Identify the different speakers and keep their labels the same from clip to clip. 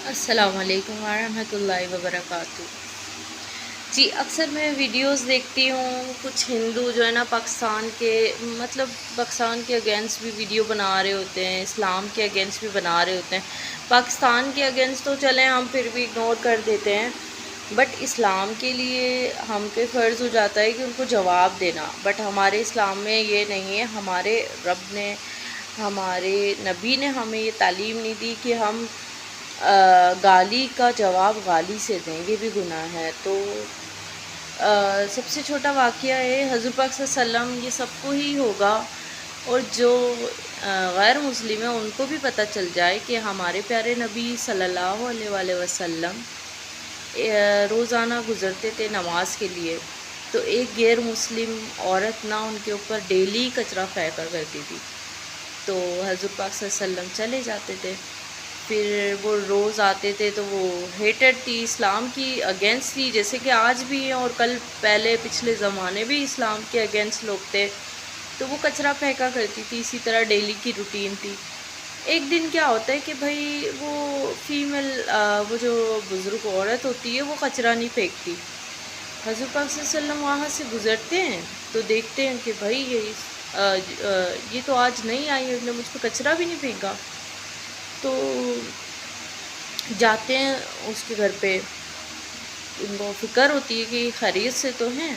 Speaker 1: السلام علیکم ورحمۃ اللہ وبرکاتہ۔ جی اکثر میں ویڈیوز دیکھتی ہوں، کچھ ہندو جو ہے نا پاکستان کے پاکستان کے اگینسٹ بھی ویڈیو بنا رہے ہوتے ہیں، اسلام کے اگینسٹ بھی بنا رہے ہوتے ہیں۔ پاکستان کے اگینسٹ تو چلیں ہم پھر بھی اگنور کر دیتے ہیں، بٹ اسلام کے لیے ہم پہ فرض ہو جاتا ہے کہ ان کو جواب دینا۔ بٹ ہمارے اسلام میں یہ نہیں ہے، ہمارے رب نے، ہمارے نبی نے ہمیں یہ تعلیم نہیں دی کہ ہم گالی کا جواب گالی سے دیں، یہ بھی گناہ ہے۔ تو سب سے چھوٹا واقعہ ہے حضور پاک صلی اللہ علیہ وسلم، یہ سب کو ہی ہوگا، اور جو غیر مسلم ہیں ان کو بھی پتہ چل جائے کہ ہمارے پیارے نبی صلی اللہ علیہ وآلہ وسلم روزانہ گزرتے تھے نماز کے لیے، تو ایک غیر مسلم عورت نہ ان کے اوپر ڈیلی کچرا پھینکا کرتی تھی، تو حضور پاک صلی اللہ علیہ وسلم چلے جاتے تھے۔ پھر وہ روز آتے تھے تو وہ ہیٹڈ تھی، اسلام کی اگینسٹ تھی، جیسے کہ آج بھی ہیں اور کل پہلے پچھلے زمانے بھی اسلام کے اگینسٹ لوگ تھے، تو وہ کچرا پھینکا کرتی تھی، اسی طرح ڈیلی کی روٹین تھی۔ ایک دن کیا ہوتا ہے کہ بھائی وہ فیمیل وہ جو بزرگ عورت ہوتی ہے وہ کچرا نہیں پھینکتی، حضور پاک صلی اللہ علیہ وسلم وہاں سے گزرتے ہیں تو دیکھتے ہیں کہ بھائی یہ تو آج نہیں آئی، انہوں نے مجھ پہ کچرا بھی نہیں پھینکا، تو جاتے ہیں اس کے گھر پہ، ان کو فکر ہوتی ہے کہ خیریت سے تو ہیں،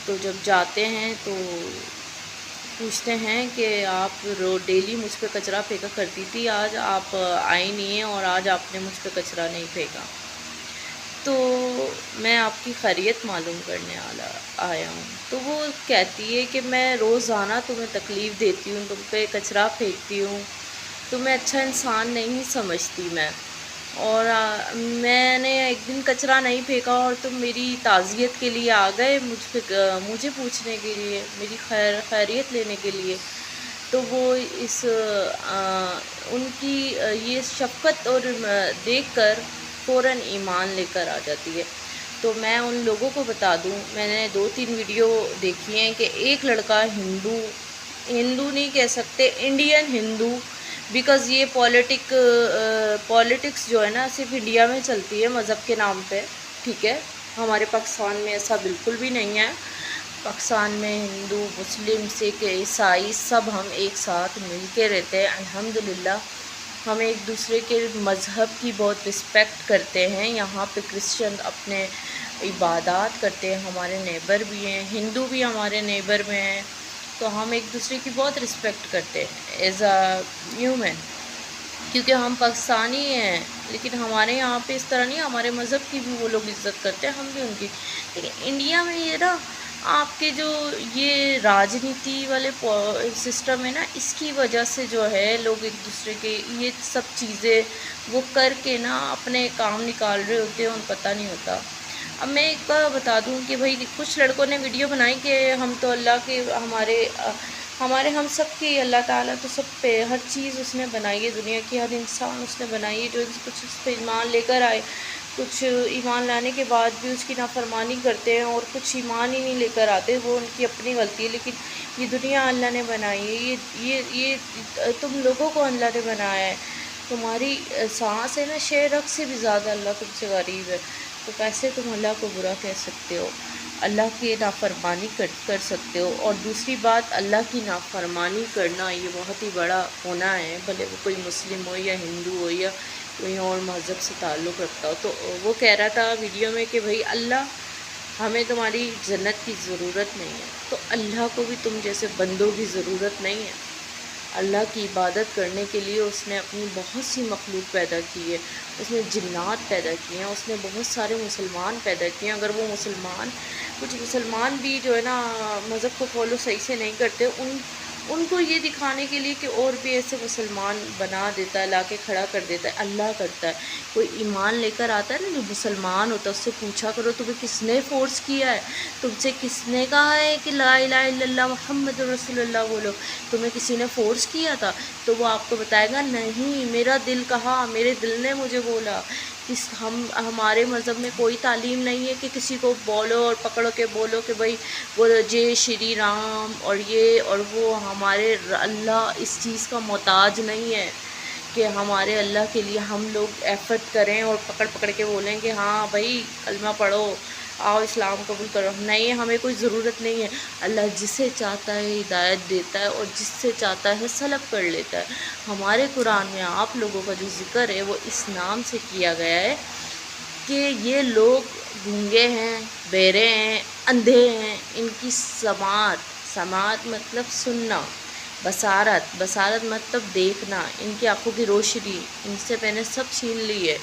Speaker 1: تو جب جاتے ہیں تو پوچھتے ہیں کہ آپ ڈیلی مجھ پہ کچرا پھینکا کرتی تھی، آج آپ آئی نہیں ہیں اور آج آپ نے مجھ پہ کچرا نہیں پھینکا، تو میں آپ کی خیریت معلوم کرنے آیا ہوں۔ تو وہ کہتی ہے کہ میں روزانہ تمہیں تکلیف دیتی ہوں، تم پہ کچرا پھینکتی ہوں، تمہیں اچھا انسان نہیں سمجھتی میں، اور میں نے ایک دن کچرا نہیں پھینکا اور تم میری تعزیت کے لیے آ گئے، مجھے پوچھنے کے لیے، میری خیریت لینے کے لیے۔ تو وہ ان کی یہ شفقت اور دیکھ کر فوراً ایمان لے کر آ جاتی ہے۔ تو میں ان لوگوں کو بتا دوں، میں نے 2-3 ویڈیو دیکھی ہیں کہ ایک لڑکا ہندو نہیں کہہ سکتے، انڈین ہندو، بیکاز یہ پولیٹکس جو ہے نا صرف انڈیا میں چلتی ہے مذہب کے نام پہ، ٹھیک ہے، ہمارے پاکستان میں ایسا بالکل بھی نہیں ہے۔ پاکستان میں ہندو، مسلم، سکھ، عیسائی سب ہم ایک ساتھ مل کے رہتے ہیں، الحمدللہ۔ ہم ایک دوسرے کے مذہب کی بہت رسپیکٹ کرتے ہیں، یہاں پہ کرسچن اپنے عبادات کرتے ہیں، ہمارے نیبر بھی ہیں، ہندو بھی ہمارے نیبر میں ہیں، تو ہم ایک دوسرے کی بہت رسپیکٹ کرتے ہیں ایز اے ہیومن، کیونکہ ہم پاکستانی ہیں۔ لیکن ہمارے یہاں پہ اس طرح نہیں، ہمارے مذہب کی بھی وہ لوگ عزت کرتے ہیں، ہم بھی ان کی۔ لیکن انڈیا میں یہ نا آپ کے جو یہ راجنیتی والے سسٹم ہے نا، اس کی وجہ سے جو ہے لوگ ایک دوسرے کے یہ سب چیزیں وہ کر کے نا اپنے کام نکال رہے ہوتے ہیں، انہیں پتہ نہیں ہوتا۔ اب میں ایک بار بتا دوں کہ بھائی کچھ لڑکوں نے ویڈیو بنائی کہ ہم تو اللہ کے ہمارے ہم سب کی اللہ تعالیٰ تو سب پہ ہر چیز اس نے بنائی ہے، دنیا کی ہر انسان اس نے بنائی ہے، جو کچھ اس پہ ایمان لے کر آئے، کچھ ایمان لانے کے بعد بھی اس کی نافرمانی کرتے ہیں، اور کچھ ایمان ہی نہیں لے کر آتے، وہ ان کی اپنی غلطی ہے۔ لیکن یہ دنیا اللہ نے بنائی ہے، یہ تم لوگوں کو اللہ نے بنایا ہے، تمہاری سانس ہے نا، شہرک سے بھی زیادہ اللہ تم سے غریب ہے، تو کیسے تم اللہ کو برا کہہ سکتے ہو، اللہ کی نافرمانی کر سکتے ہو؟ اور دوسری بات، اللہ کی نافرمانی کرنا یہ بہت ہی بڑا گناہ ہے، بھلے وہ کوئی مسلم ہو یا ہندو ہو یا کوئی اور مذہب سے تعلق رکھتا ہو۔ تو وہ کہہ رہا تھا ویڈیو میں کہ بھائی اللہ، ہمیں تمہاری جنت کی ضرورت نہیں ہے، تو اللہ کو بھی تم جیسے بندوں کی ضرورت نہیں ہے۔ اللہ کی عبادت کرنے کے لیے اس نے اپنی بہت سی مخلوق پیدا کی ہے، اس نے جنات پیدا کیے ہیں، اس نے بہت سارے مسلمان پیدا کیے ہیں۔ اگر وہ کچھ مسلمان بھی جو ہے نا مذہب کو فالو صحیح سے نہیں کرتے، ان کو یہ دکھانے کے لیے کہ اور بھی ایسے مسلمان بنا دیتا ہے، لا کے کھڑا کر دیتا ہے، اللہ کرتا ہے۔ کوئی ایمان لے کر آتا ہے نا جو مسلمان ہوتا ہے، اس سے پوچھا کرو تمہیں کس نے فورس کیا ہے، تم سے کس نے کہا ہے کہ لا الہ الا اللہ محمد رسول اللہ بولو، تمہیں کسی نے فورس کیا تھا؟ تو وہ آپ کو بتائے گا نہیں، میرا دل کہا، میرے دل نے مجھے بولا۔ ہمارے مذہب میں کوئی تعلیم نہیں ہے کہ کسی کو بولو اور پکڑو کے بولو کہ بھائی بولو جے شری رام اور یہ اور وہ، ہمارے اللہ اس چیز کا محتاج نہیں ہے کہ ہمارے اللہ کے لیے ہم لوگ ایفرٹ کریں اور پکڑ پکڑ کے بولیں کہ ہاں بھائی کلمہ پڑھو، آؤ اسلام قبول کرو. نہیں، ہمیں کوئی ضرورت نہیں ہے. اللہ جسے چاہتا ہے ہدایت دیتا ہے اور جس سے چاہتا ہے سلب کر لیتا ہے. ہمارے قرآن میں آپ لوگوں کا جو ذکر ہے وہ اس نام سے کیا گیا ہے کہ یہ لوگ گونگے ہیں، بہرے ہیں، اندھے ہیں. ان کی سماعت مطلب سننا، بصارت مطلب دیکھنا. ان کی آنکھوں کی روشنی ان سے میں نے سب چھین لی ہے.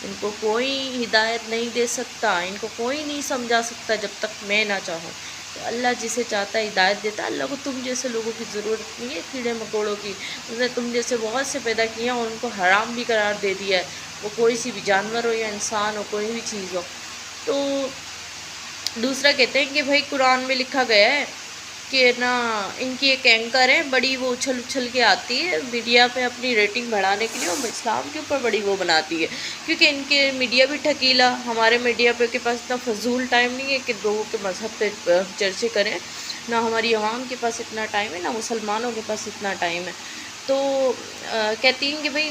Speaker 1: ان کو کوئی ہدایت نہیں دے سکتا، ان کو کوئی نہیں سمجھا سکتا جب تک میں نہ چاہوں. تو اللہ جسے چاہتا ہے ہدایت دیتا ہے. اللہ کو تم جیسے لوگوں کی ضرورت نہیں ہے، کیڑے مکوڑوں کی. اس نے تم جیسے بہت سے پیدا کیے اور ان کو حرام بھی قرار دے دیا ہے، وہ کوئی سی بھی جانور ہو یا انسان ہو، کوئی بھی چیز ہو. تو دوسرا کہتے ہیں کہ بھائی قرآن میں لکھا گیا ہے کہ نا ان کی ایک اینکر ہے بڑی، وہ اچھل کے آتی ہے میڈیا پہ اپنی ریٹنگ بڑھانے کے لیے، اور اسلام کے اوپر بڑی وہ بناتی ہے. کیونکہ ان کے میڈیا بھی ٹھکیلا، ہمارے میڈیا پہ کے پاس اتنا فضول ٹائم نہیں ہے کہ لوگوں کے مذہب پہ چرچے کریں. نہ ہماری عوام کے پاس اتنا ٹائم ہے، نہ مسلمانوں کے پاس اتنا ٹائم ہے. تو کہتی ہیں کہ بھائی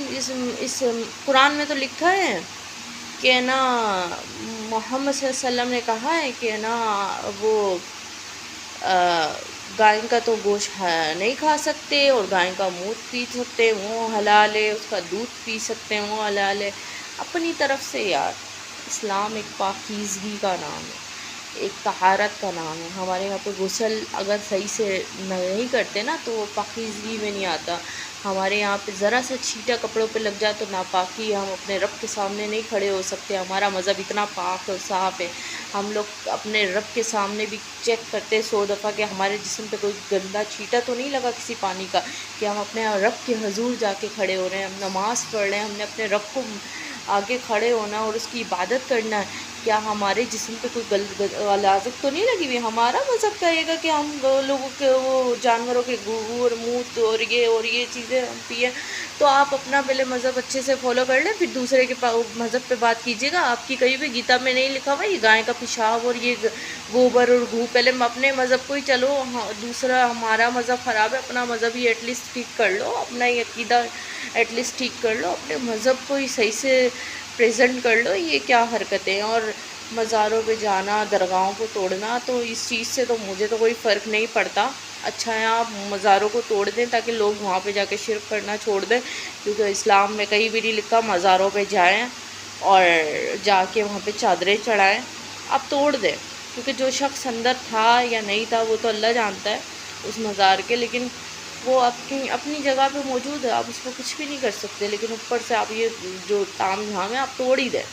Speaker 1: اس قرآن میں تو لکھا ہے کہ نا محمد صلی اللہ علیہ وسلم نے کہا ہے کہ نا وہ گائے کا تو گوشت نہیں کھا سکتے، اور گائے کا منہ پی سکتے، وہ حلال ہے. اس کا دودھ پی سکتے ہیں، وہ حلال ہے. اپنی طرف سے یار اسلام ایک پاکیزگی کا نام ہے، ایک طہارت کا نام ہے. ہمارے یہاں پہ غسل اگر صحیح سے نہیں کرتے نا تو وہ پاکیزگی میں نہیں آتا. ہمارے یہاں پہ ذرا سا چھینٹا کپڑوں پہ لگ جائے تو ناپاکی، ہم اپنے رب کے سامنے نہیں کھڑے ہو سکتے. ہمارا مذہب اتنا پاک اور صاف ہے. ہم لوگ اپنے رب کے سامنے بھی چیک کرتے 100 دفعہ کہ ہمارے جسم پہ کوئی گندا چھینٹا تو نہیں لگا کسی پانی کا، کہ ہم اپنے رب کے حضور جا کے کھڑے ہو رہے ہیں، ہم نماز پڑھ رہے ہیں، ہم نے اپنے رب کو آگے کھڑے ہونا اور اس کی عبادت کرنا ہے. کیا ہمارے جسم پہ کوئی غلاظت تو نہیں لگی ہوئی؟ ہمارا مذہب کہے گا کہ ہم لوگوں کے وہ جانوروں کے گو اور موت اور یہ چیزیں ہم پئیں. تو آپ اپنا پہلے مذہب اچھے سے فالو کر لیں، پھر دوسرے کے مذہب پہ بات کیجیے گا. آپ کی کہیں بھی گیتا میں نہیں لکھا ہوا یہ گائے کا پیشاب اور یہ گوبر اور گھو. پہلے اپنے مذہب کو ہی چلو. دوسرا ہمارا مذہب خراب ہے، اپنا مذہب ہی ایٹ لیسٹ ٹھیک کر لو، اپنا ہی عقیدہ ایٹ لیسٹ ٹھیک کر لو، اپنے مذہب کو ہی صحیح سے پریزنٹ کر لو. یہ کیا حرکتیں؟ اور مزاروں پہ جانا، درگاہوں کو توڑنا، تو اس چیز سے تو مجھے تو کوئی فرق نہیں پڑتا. اچھا ہے آپ مزاروں کو توڑ دیں تاکہ لوگ وہاں پہ جا کے شرک کرنا چھوڑ دیں. کیونکہ اسلام میں کہیں بھی نہیں لکھا مزاروں پہ جائیں اور جا کے وہاں پہ چادریں چڑھائیں. آپ توڑ دیں، کیونکہ جو شخص اندر تھا یا نہیں تھا وہ تو اللہ جانتا ہے اس مزار کے، لیکن وہ اپنی جگہ پہ موجود ہے، آپ اس کو کچھ بھی نہیں کر سکتے. لیکن اوپر سے آپ یہ جو تام جھام ہے آپ توڑ ہی دیں.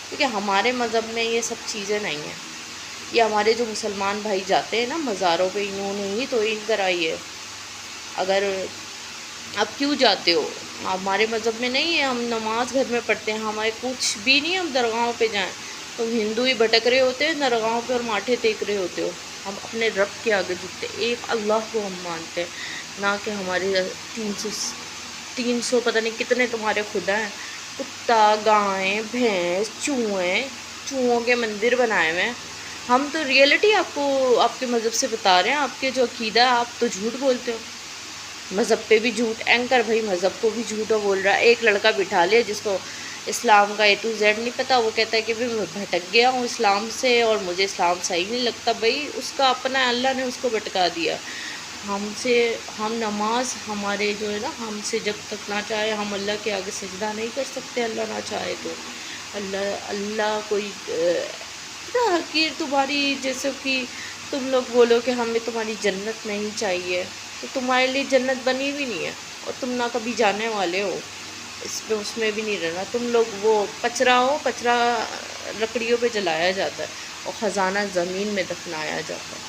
Speaker 1: کیونکہ ہمارے مذہب میں یہ سب چیزیں نہیں ہیں. یہ ہمارے جو مسلمان بھائی جاتے ہیں نا مزاروں پہ، انہوں نے ہی توہین کرائی ہے. اگر آپ کیوں جاتے ہو؟ ہمارے مذہب میں نہیں ہے. ہم نماز گھر میں پڑھتے ہیں، ہمارے کچھ بھی نہیں ہم درگاہوں پہ جائیں. تم ہندو ہی بھٹک رہے ہوتے ہیں درگاہوں پہ اور ماتھے ٹیک رہے ہوتے ہو. ہم اپنے رب کے آگے جھکتے، ایک اللہ کو ہم مانتے ہیں، نہ کہ ہمارے 300 پتہ نہیں کتنے تمہارے خدا ہیں. کتا، گائیں، بھینس، چوہوں کے مندر بنائے ہوئے ہیں. ہم تو ریئلٹی آپ کو آپ کے مذہب سے بتا رہے ہیں. آپ کے جو عقیدہ ہے آپ تو جھوٹ بولتے ہو، مذہب پہ بھی جھوٹ. اینکر بھائی مذہب کو بھی جھوٹ بول رہا ہے. ایک لڑکا بٹھا لیا جس کو اسلام کا A to Z نہیں پتہ، وہ کہتا ہے کہ میں بھٹک گیا ہوں اسلام سے اور مجھے اسلام صحیح نہیں لگتا. بھائی اس کا اپنا اللہ نے اس کو بھٹکا دیا. ہم نماز ہمارے جو ہے نا، ہم سے جب تک نہ چاہے ہم اللہ کے آگے سجدہ نہیں کر سکتے. اللہ نہ چاہے تو اللہ کوئی حقیر تمہاری جیسے کہ تم لوگ بولو کہ ہمیں تمہاری جنت نہیں چاہیے، تو تمہارے لیے جنت بنی بھی نہیں ہے اور تم نہ کبھی جانے والے ہو. اس میں بھی نہیں رہنا. تم لوگ وہ کچرا لکڑیوں پہ جلایا جاتا ہے اور خزانہ زمین میں دفنایا جاتا ہے.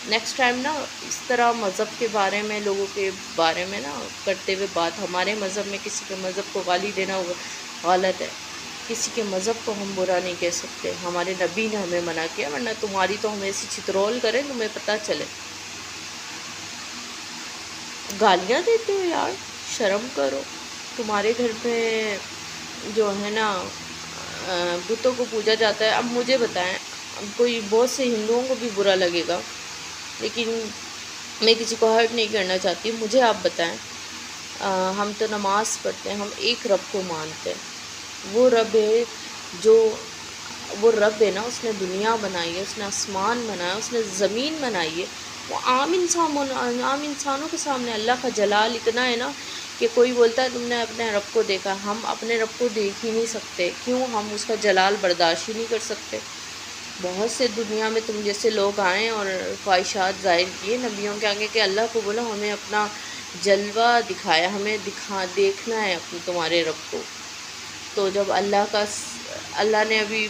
Speaker 1: نیکسٹ ٹائم نا اس طرح مذہب کے بارے میں، لوگوں کے بارے میں نا کرتے ہوئے بات، ہمارے مذہب میں کسی کے مذہب کو گالی دینا غلط ہے. کسی کے مذہب کو ہم برا نہیں کہہ سکتے. ہمارے نبی نے ہمیں منع کیا، ورنہ تمہاری تو ہم ایسی چترول کریں تمہیں پتہ چلے. گالیاں دیتے ہو یار، شرم کرو. تمہارے گھر پہ جو ہے نا بتوں کو پوجا جاتا ہے. اب مجھے بتائیں، کوئی بہت سے ہندوؤں کو بھی برا لگے گا، لیکن میں کسی کو ہرٹ نہیں کرنا چاہتی. مجھے آپ بتائیں ہم تو نماز پڑھتے ہیں، ہم ایک رب کو مانتے ہیں، وہ رب ہے جو وہ رب ہے نا، اس نے دنیا بنائی ہے، اس نے آسمان بنایا، اس نے زمین بنائی ہے۔ وہ عام انسانوں کے سامنے اللہ کا جلال اتنا ہے نا کہ کوئی بولتا ہے تم نے اپنے رب کو دیکھا، ہم اپنے رب کو دیکھ ہی نہیں سکتے، کیوں؟ ہم اس کا جلال برداشت ہی نہیں کر سکتے۔ بہت سے دنیا میں تم جیسے لوگ آئیں اور خواہشات ظاہر کیے نبیوں کے آگے کہ اللہ کو بولا ہمیں اپنا جلوہ دکھایا، ہمیں دیکھنا ہے اپنے تمہارے رب کو۔ تو جب اللہ نے ابھی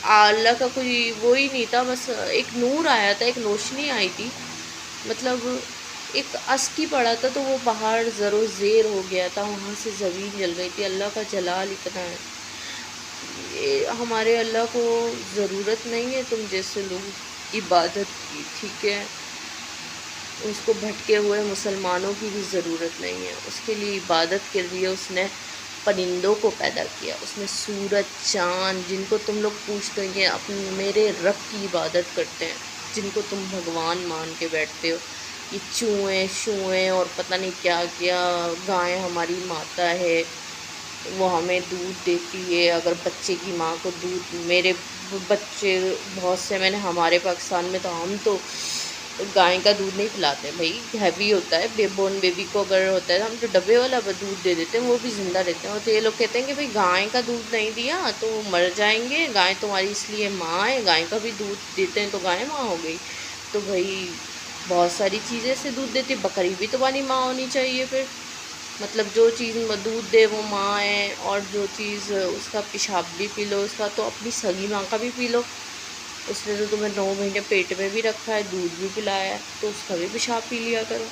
Speaker 1: اللہ کا کوئی وہی نہیں تھا، بس ایک نور آیا تھا، ایک روشنی آئی تھی، مطلب ایک اسکی پڑا تھا تو وہ پہاڑ زر و زیر ہو گیا تھا، وہاں سے زمین جل گئی تھی۔ اللہ کا جلال اتنا ہے، ہمارے اللہ کو ضرورت نہیں ہے تم جیسے لوگ عبادت کی، ٹھیک ہے؟ اس کو بھٹکے ہوئے مسلمانوں کی بھی ضرورت نہیں ہے، اس کے لیے عبادت کے لیے اس نے پرندوں کو پیدا کیا، اس نے سورج، چاند، جن کو تم لوگ پوچھتے ہیں اپنے میرے رب کی عبادت کرتے ہیں، جن کو تم بھگوان مان کے بیٹھتے ہو، یہ چوہیں شوہیں اور پتہ نہیں کیا کیا، گائے ہماری ماتا ہے، وہ ہمیں دودھ دیتی ہے، اگر بچے کی ماں کو دودھ، میرے بچے بہت سے میں نے ہمارے پاکستان میں تو ہم تو گائے کا دودھ نہیں پلاتے بھائی، ہیوی ہوتا ہے، بورن بیبی کو اگر ہوتا ہے تو ہم تو ڈبے والا دودھ دے دیتے ہیں، وہ بھی زندہ رہتے ہیں۔ اور تو یہ لوگ کہتے ہیں کہ بھائی گائے کا دودھ نہیں دیا تو وہ مر جائیں گے، گائے تمہاری اس لیے ماں ہے، گائے کا بھی دودھ دیتے ہیں تو گائے ماں ہو گئی۔ تو بھائی بہت ساری چیزیں سے دودھ دیتی، بکری بھی تمہاری ماں ہونی چاہیے پھر، مطلب جو چیز دودھ دے وہ ماں ہے، اور جو چیز اس کا پیشاب بھی پی لو، اس کا تو اپنی سگی ماں کا بھی پی لو، اس نے تو تمہیں 9 مہینے پیٹ میں بھی رکھا ہے، دودھ بھی پلایا ہے، تو اس کا بھی پیشاب پی لیا کرو۔